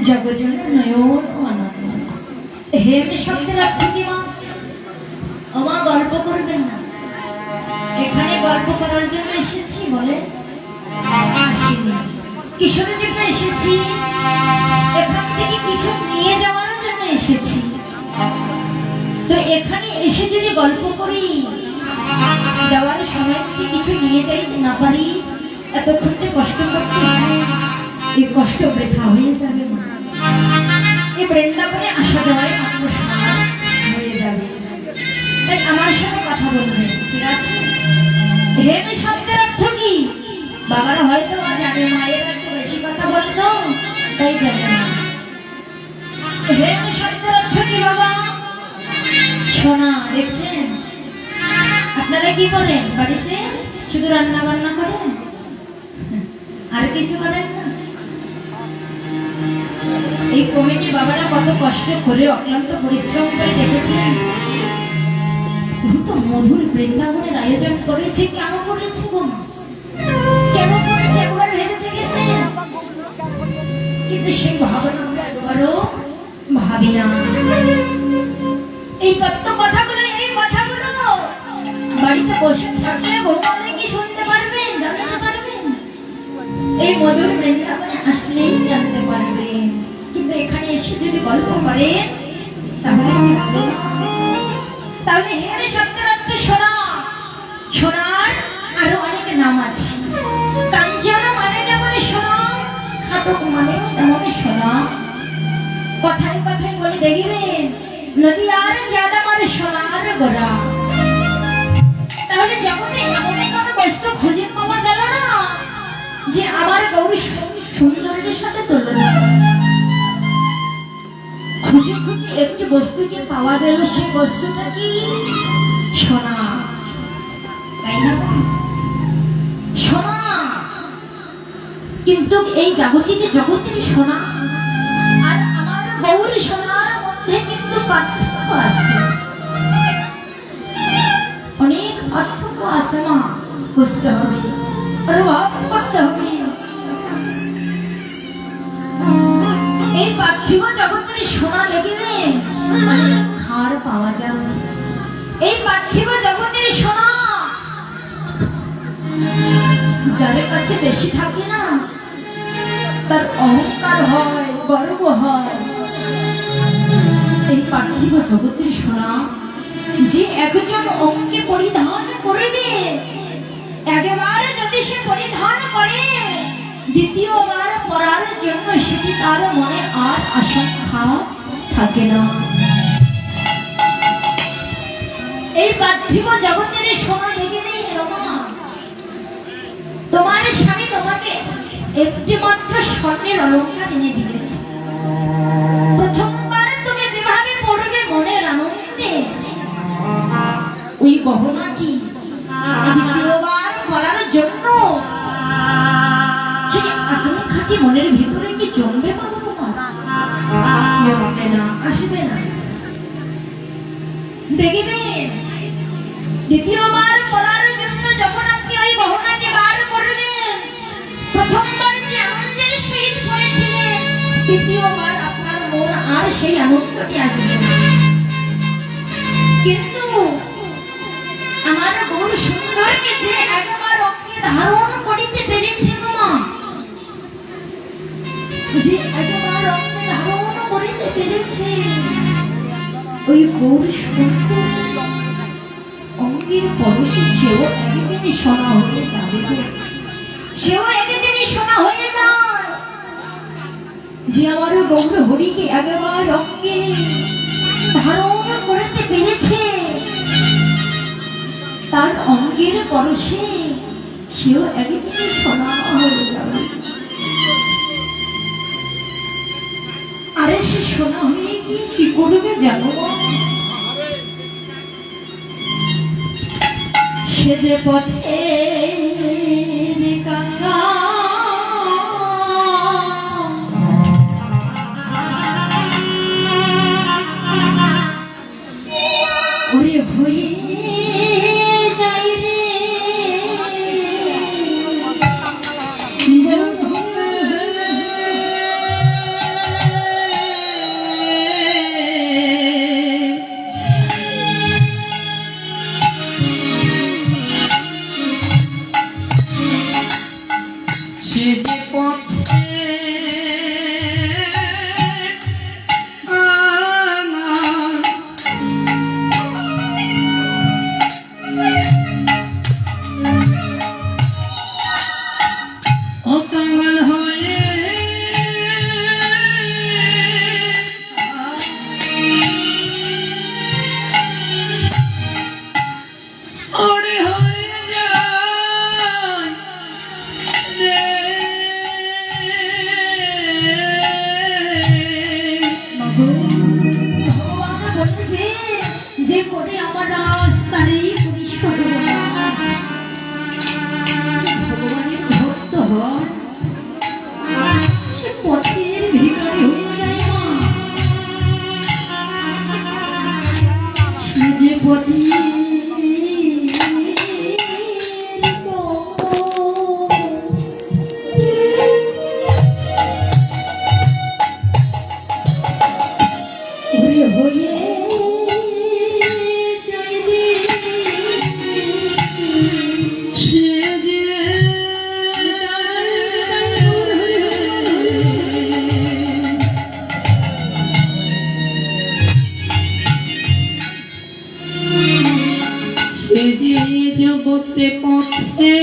জগজন নয়ন আনন্দ। হেম শব্দের অর্থ কি মা? ও মা, গল্প করবেন না, এখানে গল্প করার জন্য এসেছি বলে আসিনি। কিশোরের জন্য এসেছি, এখান থেকে কিছু নিয়ে যাওয়ার জন্য এসেছি। তো এখানে এসে যদি গল্প করি, যাওয়ার সময় যদি কিছু নিয়ে যাইতে না পারি, এতক্ষণ যে কষ্ট করতেছি, এই কষ্ট বৃথা হয়ে যাবে মা। এই বৃন্দাবনে আসা যাওয়ায় আত্মসাৎ হয়ে যাবে। তাই আমার সাথে কথা বলবেন, ঠিক আছে? হেম শব্দের অর্থ কি? বাবারা হয়তো জানে, মায়ের একটু বেশি কথা বলতো তাই জানে না। হেম শব্দের অর্থ কি বাবা? সোনা। দেখছেন আপনারা কি করেন বাড়িতে? শুধু রান্না বান্না করেন, আর কিছু করেন না? এই কমিটি বাবারা কত কষ্ট করে, অক্লান্ত পরিশ্রম করে দেখেছেন। তো মধুর বৃন্দাবনের আয়োজন করেছে। কেন করেছে গো? কেন করেছে একবার ভেবে দেখেছেন? কিন্তু সেই ভাবনা বড় ভাবি না। এই তত্ত্ব কথাগুলো বাড়িতে বসে থাকলে বৌমালে কি শুনতে পারবেন, জানতে পারবেন? এই মধুর বৃন্দাবনে আসলেই জানতে পারবেন। কিন্তু এখানে এসে যদি গল্প করেন তাহলে কি হবে? তাহলে হেম শব্দের অর্থ সোনা। সোনার আরো অনেক নাম আছে। কাঞ্চন মানে যেমন সোনা, খাটক মানে তেমন সোনা। কথায় কথায় বলে দেখবেন, নদী আর জাদা মানে সোনার গোড়া। তাহলে জগতে এমন কোনো বস্তু খুঁজে পাওয়া গেল না যে আমার গৌরী সৌন্দর্যের সাথে তুলনা। খুঁজে খুঁজে একটি বস্তুকে পাওয়া গেল, সেই বস্তুটা কি? সোনা, তাই না? সোনা। কিন্তু এই জাগতিক জগতের সোনা আর আমার গৌরী সোনার মধ্যে কিন্তু পার্থক্য আছে, অনেক পার্থক্য আছে মা। বুঝতে হবে, অনুভব করতে হবে। এই পার্থিব জগতের সোনা দেখবে খার পাওয়া যায়। এই পার্থিব জগতের সোনা যাদের কাছে বেশি থাকে না, তার অহংকার হয়, গর্ব হয়। এই পার্থিব জগতের সোনা যে একজন অঙ্গে পরিধান করবে, একবার যদি সে পরিধান করে, দ্বিতীয়বার পরার জন্য সেটি তার মনে আর আশঙ্কা থাকে না। এই পার্থিব জগতের সোনা লেগে নেই রমা। তোমার স্বামী তোমাকে একটি মাত্র স্বর্ণের অলঙ্কার এনে দিয়েছে। প্রথমবার তুমি যেভাবে পড়বে মনের আনন্দে, ওই গহনাটি দ্বিতীয়বার পরার জন্য সেই আকাঙ্ক্ষাটি মনের ভিতরে কি জমবে পাবো না? জমবে না, আসবে না। দেখবেন দ্বিতীয়বার পরার জন্য যখন আপনি ওই গহনাটি বার করবেন, প্রথমবার যে আনন্দের সহিত পড়েছিলেন, দ্বিতীয়বার আপনার মন আর সেই আনন্দটি আসবে না। কিন্তু আমার গৌর সুন্দরকে যে একবার অঙ্গে ধারণ করিতে পেরেছে গো মা, যে একবার অঙ্গে ধারণ করিতে পেরেছে, ওই গৌর সুন্দর অঙ্গের পরশে সেও একদিনই সোনা হয়ে যাবে, সেও একদিনই সোনা হয়ে যায়। যে আমার গৌর হরিকে একবার অঙ্গে ধারণ করতে পেরেছে, তার অঙ্গের পরশে সেও একদিন সোনা হয়ে যাবে। আরে সে সোনা হয়ে কি করবে জানো? সে যে পথে কাঙ্গাল যে পথে অকাঙ্গাল হয়ে ওরে হয়ে যায় রে ভগবান বলেছে যে করে আমার রাস্তারই পরিষ্কার ভগবানের ভক্ত হয় সে পথের ভিখারি হয়ে যায় মা। সে যে পথে হয়ে সে যে সে যে জগতে পথে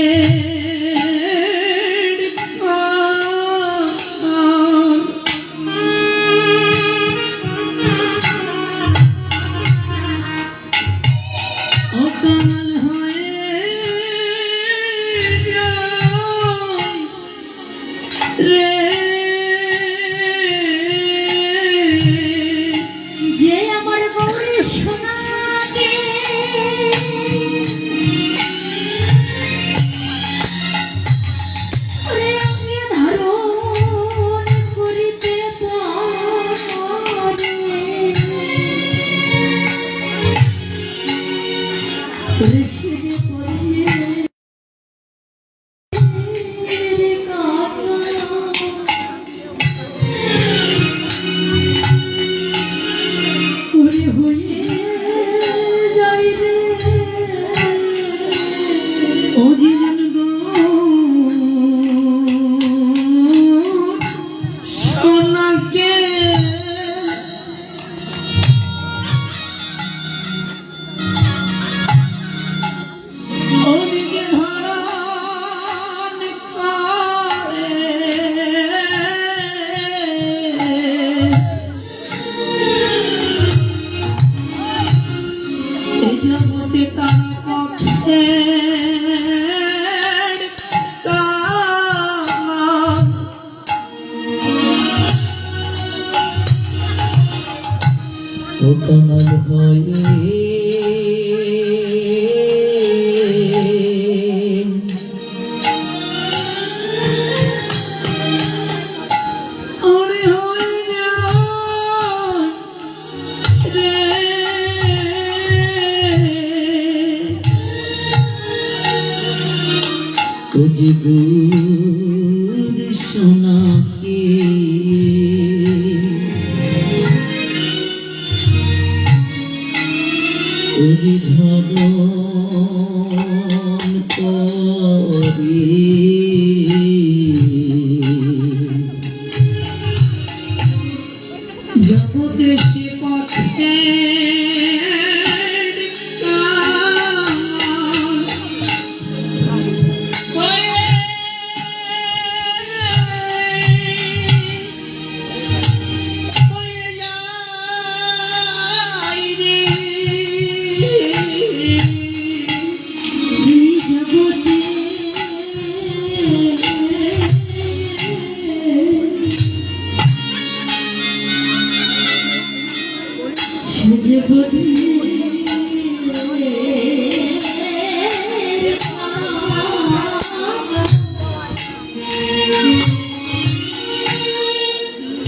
অকাল হয়ে যায় রে যে আমার গৌরী সোনাকে ওরে অঙ্গে ধারণ করিতে পারে ওরে সে যে পথে কাকা ওরে হয়ে যাই রে অধীন গো সোনাকে ওদিকে ধারণ করে এই জগতে তারা পথে অকাল হয়ে ওরে হয়ে যায় রে ও যে গুর সোনাকে ওরে ধারণ করে যাব দেশে পথে এই জগতে সে যে পথে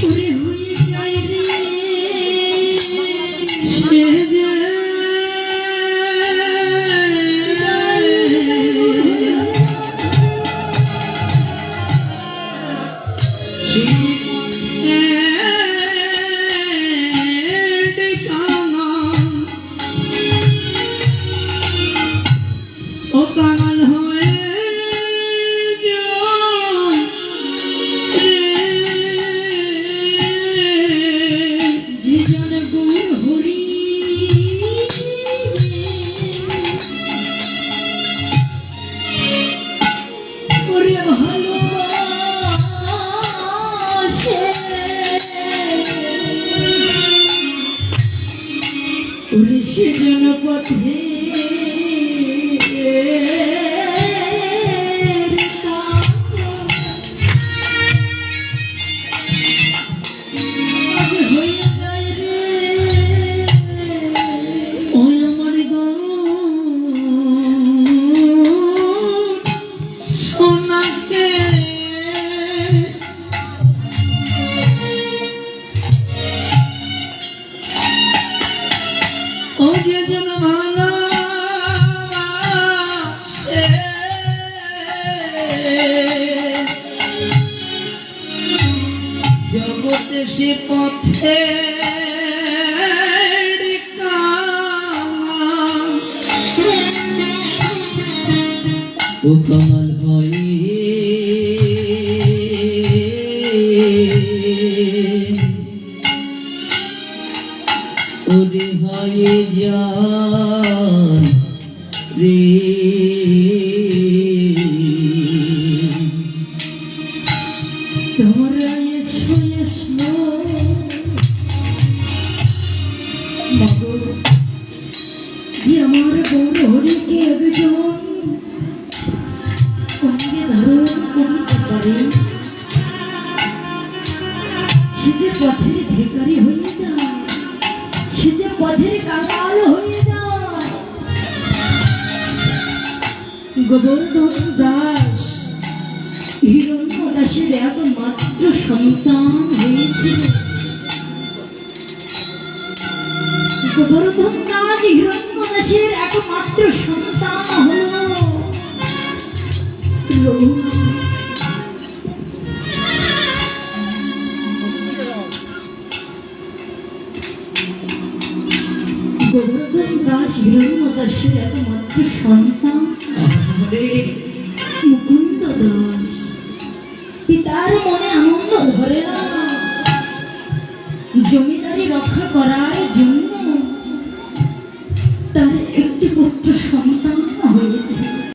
ওরে হয়ে যায় রে সে যে অকাল হয়ে যায় জগতে সে পথে ও কামাল হয় ওরে হয়ে যায় রে তোমরা এসো এসো মগো যে আমার বড় হরিকে একজন অঙ্গে ধারণ করিতে পারে, সে যে পথের ভিখারি হয়ে যায়, সে যে পথের কাঙাল হয়ে যায়। গোবর্ধন দাস হিরণ্য দাসের একমাত্র সন্তান হয়েছিল। গোবর্ধন দাস হিরণ্য দাসের একমাত্র সন্তান হল রঘুনাথ। গোবর্ধন দাস হিরণ্য দাসের একমাত্র সন্তান মুকুন্দ দাস। পিতার মনে আনন্দ ধরে না, জমিদারি রক্ষা করার